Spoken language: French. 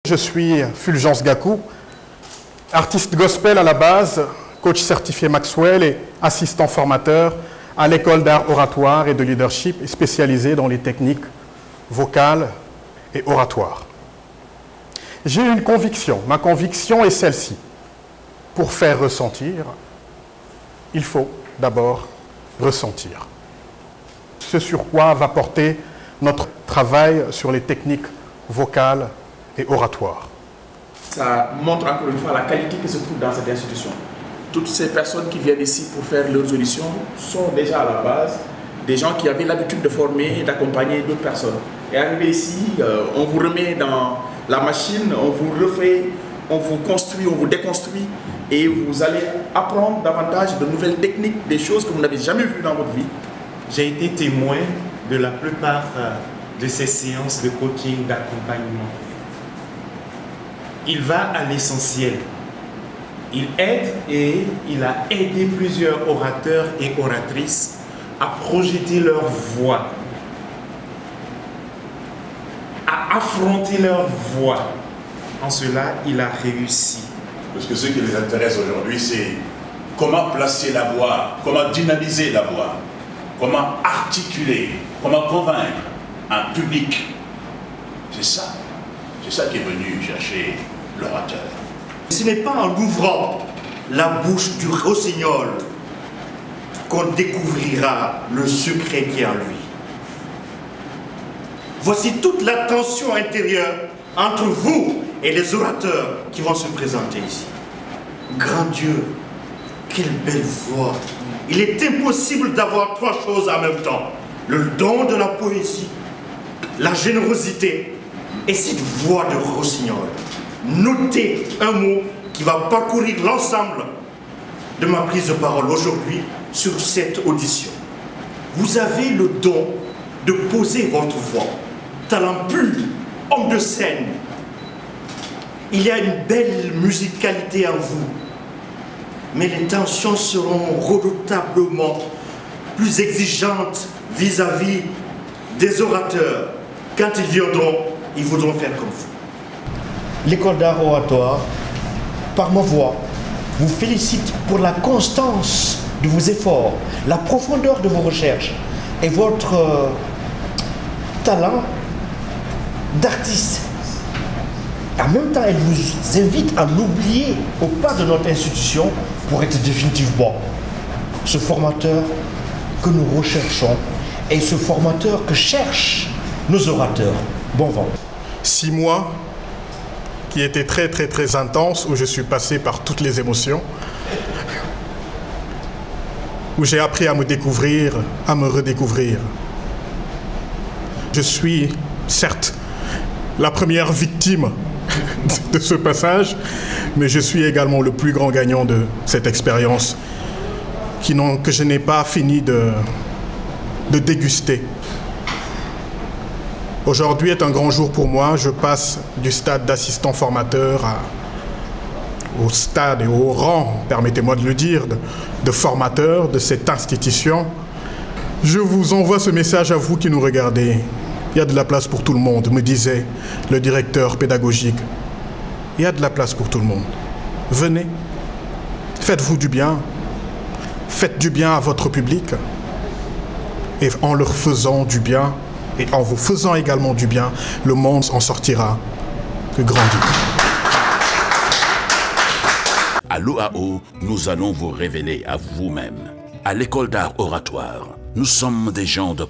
Je suis Fulgence Gakou, artiste gospel à la base, coach certifié Maxwell et assistant formateur à l'école d'art oratoire et de leadership spécialisé dans les techniques vocales et oratoires. J'ai une conviction, ma conviction est celle-ci. Pour faire ressentir, il faut d'abord ressentir. Ce sur quoi va porter notre travail sur les techniques vocales et oratoires. Ça montre encore une fois la qualité qui se trouve dans cette institution. Toutes ces personnes qui viennent ici pour faire leurs auditions sont déjà à la base des gens qui avaient l'habitude de former et d'accompagner d'autres personnes. Et arrivé ici, on vous remet dans la machine, on vous refait, on vous construit, on vous déconstruit et vous allez apprendre davantage de nouvelles techniques, des choses que vous n'avez jamais vues dans votre vie. J'ai été témoin de la plupart de ces séances de coaching, d'accompagnement. Il va à l'essentiel. Il aide et il a aidé plusieurs orateurs et oratrices à projeter leur voix, à affronter leur voix. En cela, il a réussi. Parce que ce qui les intéresse aujourd'hui, c'est comment placer la voix, comment dynamiser la voix, comment articuler, comment convaincre un public. C'est ça qui est venu chercher l'orateur. Ce n'est pas en ouvrant la bouche du rossignol qu'on découvrira le secret qui est en lui. Voici toute la tension intérieure entre vous et les orateurs qui vont se présenter ici. Grand Dieu, quelle belle voix! Il est impossible d'avoir trois choses en même temps. Le don de la poésie, la générosité et cette voix de rossignol. Notez un mot qui va parcourir l'ensemble de ma prise de parole aujourd'hui sur cette audition. Vous avez le don de poser votre voix. Talent pur, homme de scène. Il y a une belle musicalité en vous. Mais les tensions seront redoutablement plus exigeantes vis-à-vis des orateurs. Quand ils viendront, ils voudront faire comme vous. L'école d'art oratoire, par ma voix, vous félicite pour la constance de vos efforts, la profondeur de vos recherches et votre talent d'artiste. En même temps, elle vous invite à l'oublier au pas de notre institution pour être définitivement ce formateur que nous recherchons et ce formateur que cherchent nos orateurs. Bon vent. 6 mois qui étaient très intenses, où je suis passé par toutes les émotions, où j'ai appris à me découvrir, à me redécouvrir. Je suis, certes, la première victime de ce passage, mais je suis également le plus grand gagnant de cette expérience que je n'ai pas fini de déguster. Aujourd'hui est un grand jour pour moi. Je passe du stade d'assistant formateur au stade et au rang, permettez-moi de le dire, de formateur de cette institution. Je vous envoie ce message à vous qui nous regardez. Il y a de la place pour tout le monde, me disait le directeur pédagogique. Il y a de la place pour tout le monde. Venez, faites-vous du bien. Faites du bien à votre public. Et en leur faisant du bien, et en vous faisant également du bien, le monde en sortira grandi. À l'OAO, nous allons vous révéler à vous-même. À l'école d'art oratoire, nous sommes des gens de